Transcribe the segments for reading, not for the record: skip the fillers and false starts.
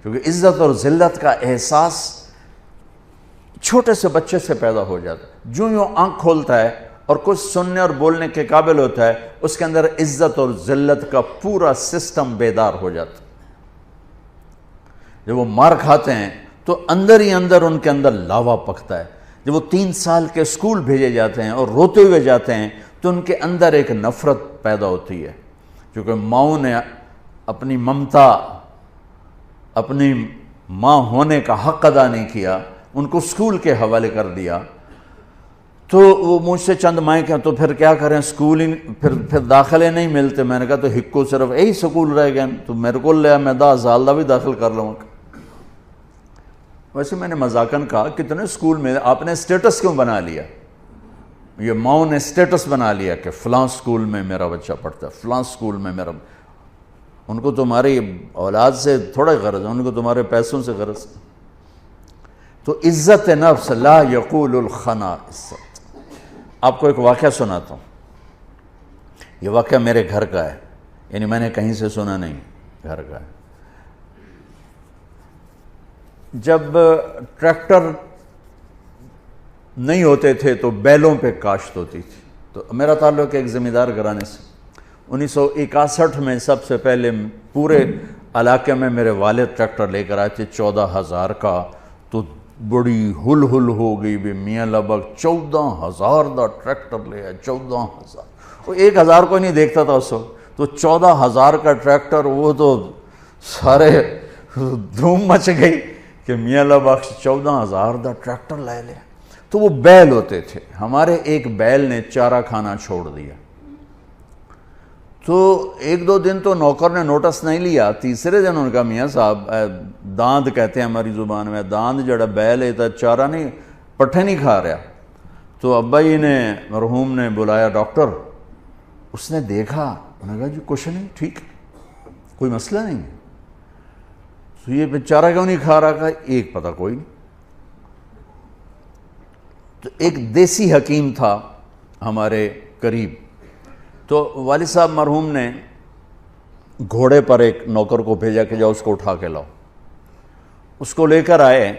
کیونکہ عزت اور ذلت کا احساس چھوٹے سے بچے سے پیدا ہو جاتا ہے. جو یوں آنکھ کھولتا ہے اور کچھ سننے اور بولنے کے قابل ہوتا ہے، اس کے اندر عزت اور ذلت کا پورا سسٹم بیدار ہو جاتا ہے. جب وہ مار کھاتے ہیں تو اندر ہی اندر ان کے اندر لاوا پکتا ہے. جب وہ 3 سال کے اسکول بھیجے جاتے ہیں اور روتے ہوئے جاتے ہیں تو ان کے اندر ایک نفرت پیدا ہوتی ہے، کیونکہ ماؤں نے اپنی ممتا، اپنی ماں ہونے کا حق ادا نہیں کیا، ان کو اسکول کے حوالے کر دیا. تو وہ مجھ سے چند مائیں کہ تو پھر کیا کریں، اسکول ہی پھر داخلے نہیں ملتے. میں نے کہا تو ہکو صرف یہی سکول رہ گئے تو میرے کو لیا، میں 10 سال دا بھی داخل کر لوں. ویسے میں نے مذاقاً کہا کتنے اسکول میں آپ نے اسٹیٹس کیوں بنا لیا؟ یہ ماؤں نے اسٹیٹس بنا لیا کہ فلاں اسکول میں میرا بچہ پڑھتا ہے، فلاں اسکول میں میرا. ان کو تمہاری اولاد سے تھوڑا غرض ہے، ان کو تمہارے پیسوں سے غرض ہے. تو عزت نفس لا یقول الخنا. آپ کو ایک واقعہ سناتا ہوں. یہ واقعہ میرے گھر کا ہے، یعنی میں نے کہیں سے سنا نہیں، گھر کا ہے. جب ٹریکٹر نہیں ہوتے تھے تو بیلوں پہ کاشت ہوتی تھی. تو میرا تعلق ایک زمیندار گھرانے سے. 1961 میں سب سے پہلے پورے علاقے میں میرے والد ٹریکٹر لے کر آئے تھے 14,000 کا. تو بڑی ہل ہو گئی بھی، میاں لبک 14,000 دا ٹریکٹر لے آئے. 14,000 وہ 1,000 کو نہیں دیکھتا تھا اس وقت. تو 14,000 کا ٹریکٹر، وہ تو سارے دھوم مچ گئی کہ میاں لبک 14,000 دا ٹریکٹر لے لے. تو وہ بیل ہوتے تھے. ہمارے ایک بیل نے چارہ کھانا چھوڑ دیا. تو 1-2 دن تو نوکر نے نوٹس نہیں لیا. تیسرے دن ان کا میاں صاحب داند کہتے ہیں ہماری زبان میں، داند جڑا بیل ہے تو چارہ نہیں، پٹھے نہیں کھا رہا. تو ابا جی نے مرحوم نے بلایا ڈاکٹر. اس نے دیکھا، انہوں نے کہا جی کچھ نہیں، ٹھیک، کوئی مسئلہ نہیں. تو یہ بیچارہ کیوں نہیں کھا رہا؟ کہا ایک پتہ کوئی نہیں. تو ایک دیسی حکیم تھا ہمارے قریب. تو والد صاحب مرحوم نے گھوڑے پر ایک نوکر کو بھیجا کہ جاؤ اس کو اٹھا کے لاؤ. اس کو لے کر آئے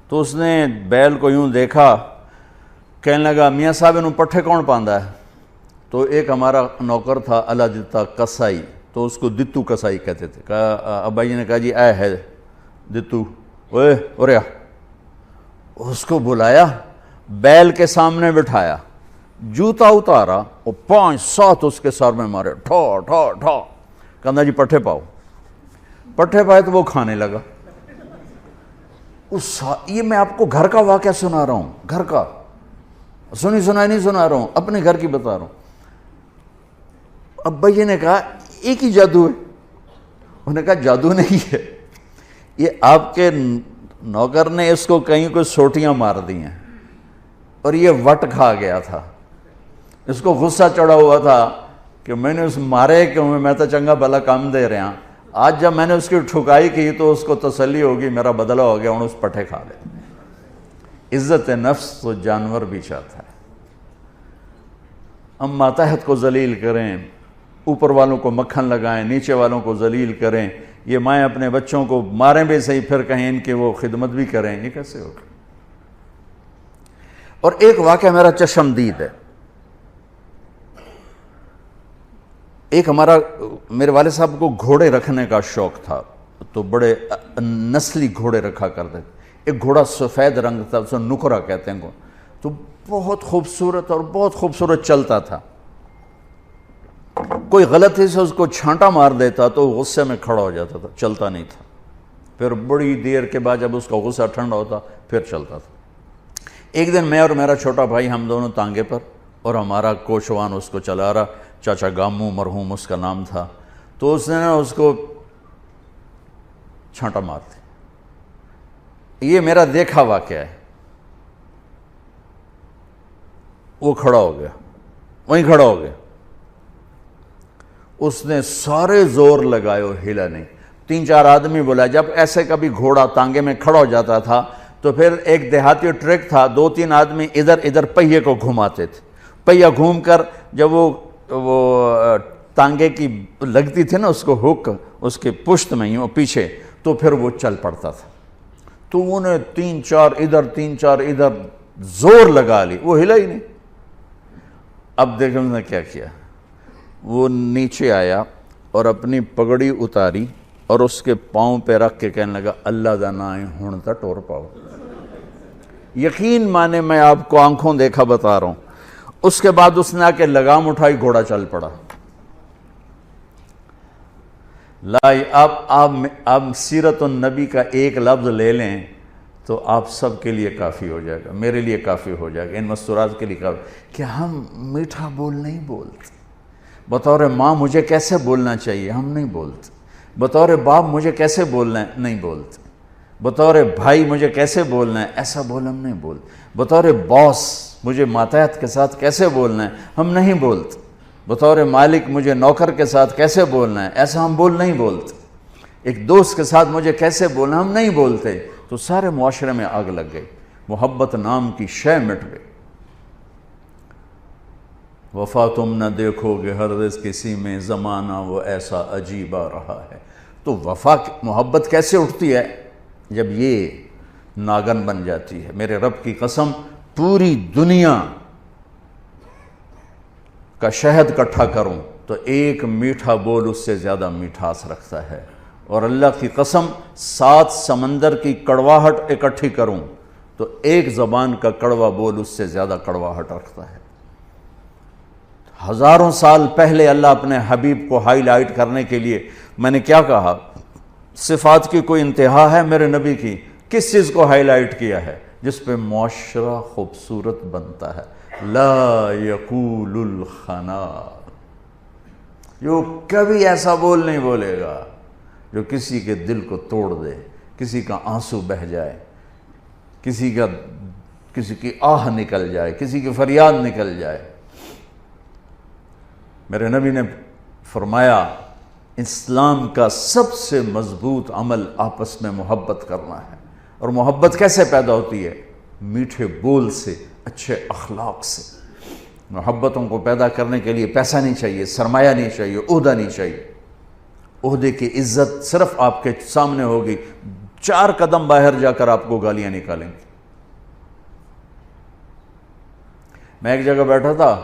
تو اس نے بیل کو یوں دیکھا، کہنے لگا میاں صاحب انہوں پٹھے کون پاندا ہے؟ تو ایک ہمارا نوکر تھا اللہ دتا کسائی، تو اس کو دتو کسائی کہتے تھے. کہا ابا جی نے کہا جی اے ہے دتو، اوے اوریا. اس کو بلایا، بیل کے سامنے بٹھایا، جوتا اتارا اور 5-7 اس کے سر میں مارے، ٹھا ٹھا ٹھا. کہنا جی پٹھے پاؤ. پٹھے پائے تو وہ کھانے لگا. یہ میں آپ کو گھر کا واقعہ سنا رہا ہوں، گھر کا سنائی نہیں سنا رہا ہوں، اپنے گھر کی بتا رہا ہوں. ابا جی نے کہا ایک ہی جادو ہے. انہوں نے کہا جادو نہیں ہے، یہ آپ کے نوکر نے اس کو کہیں کوئی سوٹیاں مار دی ہیں اور یہ وٹ کھا گیا تھا. اس کو غصہ چڑھا ہوا تھا کہ میں نے اس مارے کیوں، میں تو چنگا بھلا کام دے رہا ہوں. آج جب میں نے اس کی ٹھکائی کی تو اس کو تسلی ہوگی میرا بدلہ ہو گیا، انہوں اس پٹھے کھا لے. عزت نفس تو جانور بھی چاہتا ہے. ہم ماتحت کو ذلیل کریں، اوپر والوں کو مکھن لگائیں، نیچے والوں کو ذلیل کریں. یہ مائیں اپنے بچوں کو ماریں بھی صحیح، پھر کہیں ان کی وہ خدمت بھی کریں. یہ کیسے ہوگا؟ اور ایک واقعہ میرا چشمدید ہے. ایک میرے والد صاحب کو گھوڑے رکھنے کا شوق تھا، تو بڑے نسلی گھوڑے رکھا کرتے تھے. ایک گھوڑا سفید رنگ تھا، اسے نکرا کہتے ہیں، تو بہت خوبصورت اور بہت خوبصورت چلتا تھا. کوئی غلطی سے اس کو چھانٹا مار دیتا تو غصے میں کھڑا ہو جاتا تھا، چلتا نہیں تھا. پھر بڑی دیر کے بعد جب اس کا غصہ ٹھنڈا ہوتا پھر چلتا تھا. ایک دن میں اور میرا چھوٹا بھائی ہم دونوں تانگے پر، اور ہمارا کوشوان اس کو چلا رہا، چاچا گامو مرحوم اس کا نام تھا. تو اس نے اس کو چھانٹا مار دی. یہ میرا دیکھا واقعہ ہے. وہ کھڑا ہو گیا، وہیں کھڑا ہو گیا. اس نے سارے زور لگائے، ہلا نہیں. 3-4 آدمی بولا. جب ایسے کبھی گھوڑا تانگے میں کھڑا ہو جاتا تھا تو پھر ایک دیہاتی ٹرک تھا، 2-3 آدمی ادھر پہیے کو گھماتے تھے. پہیہ گھوم کر جب وہ تانگے کی لگتی تھی نا اس کو ہک اس کے پشت میں ہی پیچھے، تو پھر وہ چل پڑتا تھا. تو انہیں 3-4 ادھر 3-4 ادھر زور لگا لی, وہ ہلا ہی نہیں. اب دیکھیں اس نے کیا کیا, وہ نیچے آیا اور اپنی پگڑی اتاری اور اس کے پاؤں پہ رکھ کے کہنے لگا اللہ دا نام ہن تا ٹور پاؤ. یقین مانے میں آپ کو آنکھوں دیکھا بتا رہا ہوں. اس کے بعد اس نے آ کے لگام اٹھائی, گھوڑا چل پڑا. آپ سیرت النبی کا ایک لفظ لے لیں تو آپ سب کے لیے کافی ہو جائے گا, میرے لیے کافی ہو جائے گا, ان مستورات کے لیے کافی. کہ ہم میٹھا بول نہیں بولتے. بطور ماں مجھے کیسے بولنا چاہیے ہم نہیں بولتے. بطور باپ مجھے کیسے بولنا ہے نہیں بولتے. بطور بھائی مجھے کیسے بولنا ہے ایسا بول ہم نہیں بولتے. بطور باس مجھے ماتحت کے ساتھ کیسے بولنا ہے ہم نہیں بولتے. بطور مالک مجھے نوکر کے ساتھ کیسے بولنا ہے ایسا ہم نہیں بولتے. ایک دوست کے ساتھ مجھے کیسے بولنا ہم نہیں بولتے. تو سارے معاشرے میں آگ لگ گئی, محبت نام کی شے مٹ گئی. وفا تم نہ دیکھو گے ہرگز کسی میں, زمانہ وہ ایسا عجیب آ رہا ہے. تو وفا محبت کیسے اٹھتی ہے جب یہ ناگن بن جاتی ہے. میرے رب کی قسم پوری دنیا کا شہد اکٹھا کروں تو ایک میٹھا بول اس سے زیادہ میٹھاس رکھتا ہے. اور اللہ کی قسم 7 سمندر کی کڑواہٹ اکٹھی کروں تو ایک زبان کا کڑوا بول اس سے زیادہ کڑواہٹ رکھتا ہے. ہزاروں سال پہلے اللہ اپنے حبیب کو ہائی لائٹ کرنے کے لیے, میں نے کیا کہا, صفات کی کوئی انتہا ہے میرے نبی کی, کس چیز کو ہائی لائٹ کیا ہے جس پہ معاشرہ خوبصورت بنتا ہے. لا یقول الخنا, جو کبھی ایسا بول نہیں بولے گا جو کسی کے دل کو توڑ دے, کسی کا آنسو بہہ جائے, کسی کی آہ نکل جائے, کسی کی فریاد نکل جائے. میرے نبی نے فرمایا اسلام کا سب سے مضبوط عمل آپس میں محبت کرنا ہے. اور محبت کیسے پیدا ہوتی ہے؟ میٹھے بول سے, اچھے اخلاق سے. محبتوں کو پیدا کرنے کے لیے پیسہ نہیں چاہیے, سرمایہ نہیں چاہیے, عہدہ نہیں چاہیے. عہدے کی عزت صرف آپ کے سامنے ہوگی, 4 قدم باہر جا کر آپ کو گالیاں نکالیں گے. میں ایک جگہ بیٹھا تھا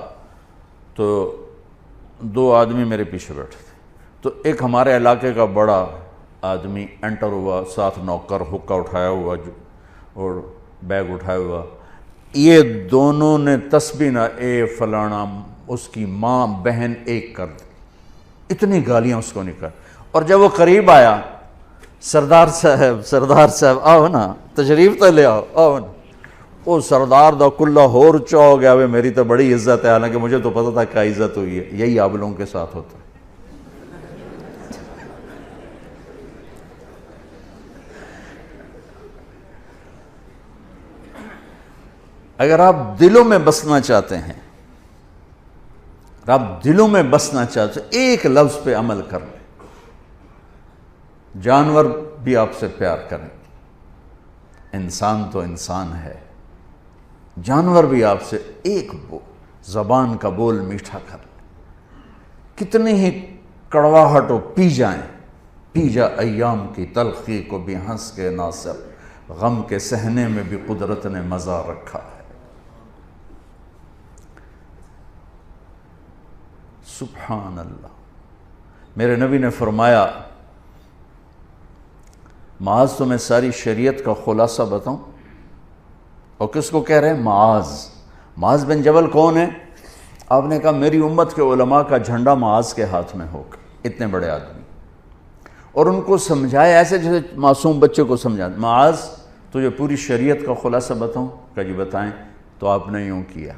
تو 2 آدمی میرے پیچھے بیٹھے تھے. تو ایک ہمارے علاقے کا بڑا آدمی انٹر ہوا, ساتھ نوکر, حقہ اٹھایا ہوا اور بیگ اٹھایا ہوا. یہ دونوں نے تسبیح نہ اے فلانا, اس کی ماں بہن ایک کر دی. اتنی گالیاں اس کو نکال. اور جب وہ قریب آیا, سردار صاحب آؤ نا, تشریف تو لے آؤ نا. وہ سردار دا کلہ ہور چا ہو گیا, میری تو بڑی عزت ہے, حالانکہ مجھے تو پتہ تھا کیا عزت ہوئی ہے. یہی آپ لوگوں کے ساتھ ہوتا ہے. اگر آپ دلوں میں بسنا چاہتے ہیں, ایک لفظ پہ عمل کر لیں. جانور بھی آپ سے پیار کریں, انسان تو انسان ہے, جانور بھی آپ سے ایک زبان کا بول میٹھا کر لیں. کتنی ہی کڑواہٹ ہو پی جا ایام کی تلخی کو بھی ہنس کے ناصر, غم کے سہنے میں بھی قدرت نے مزہ رکھا ہے. سبحان اللہ. میرے نبی نے فرمایا, معاذ تمہیں ساری شریعت کا خلاصہ بتاؤں. اور کس کو کہہ رہے ہیں؟ معاذ بن جبل کون ہے؟ آپ نے کہا میری امت کے علماء کا جھنڈا معاذ کے ہاتھ میں ہوگا. اتنے بڑے آدمی. اور ان کو سمجھایا ایسے جیسے معصوم بچے کو سمجھا. معاذ تجھے پوری شریعت کا خلاصہ بتاؤں؟ کہ جی بتائیں. تو آپ نے یوں کیا,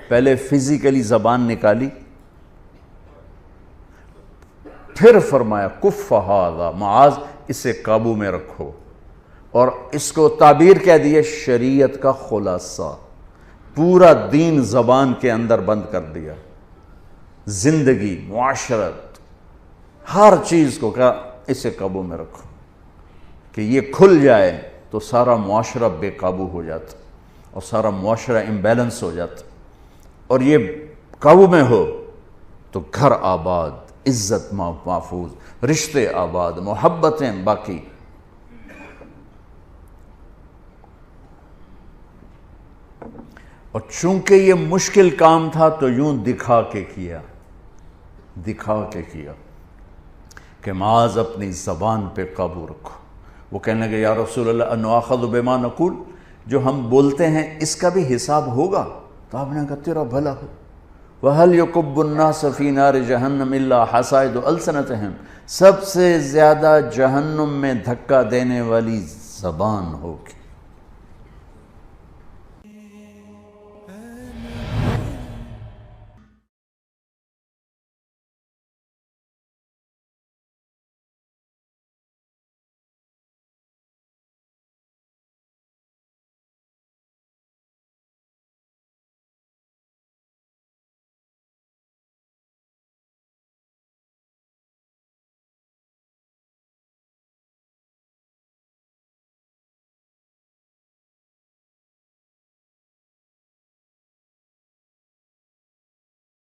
پہلے فزیکلی زبان نکالی, پھر فرمایا کف ھذا, معاذ اسے قابو میں رکھو. اور اس کو تعبیر کہہ دیے شریعت کا خلاصہ. پورا دین زبان کے اندر بند کر دیا. زندگی, معاشرت, ہر چیز کو کہا اسے قابو میں رکھو. کہ یہ کھل جائے تو سارا معاشرہ بے قابو ہو جاتا اور سارا معاشرہ امبیلنس ہو جاتا. اور یہ قابو میں ہو تو گھر آباد, عزت محفوظ، رشتے آباد، محبتیں باقی۔ اور چونکہ یہ مشکل کام تھا تو یوں دکھا کے کیا کہ معاذ اپنی زبان پہ قابو رکھو۔ وہ کہنے لگے یا رسول اللہ انؤاخذ بما نقول، جو ہم بولتے ہیں اس کا بھی حساب ہوگا؟ تو آپ نے کہا تیرا بھلا ہو۔ وَهَلْ يُكُبُّ النَّاسَ فِي نَارِ جَهَنَّمَ إِلَّا حَصَائِدُ أَلْسِنَتِهِمْ، سب سے زیادہ جہنم میں دھکا دینے والی زبان ہوگی۔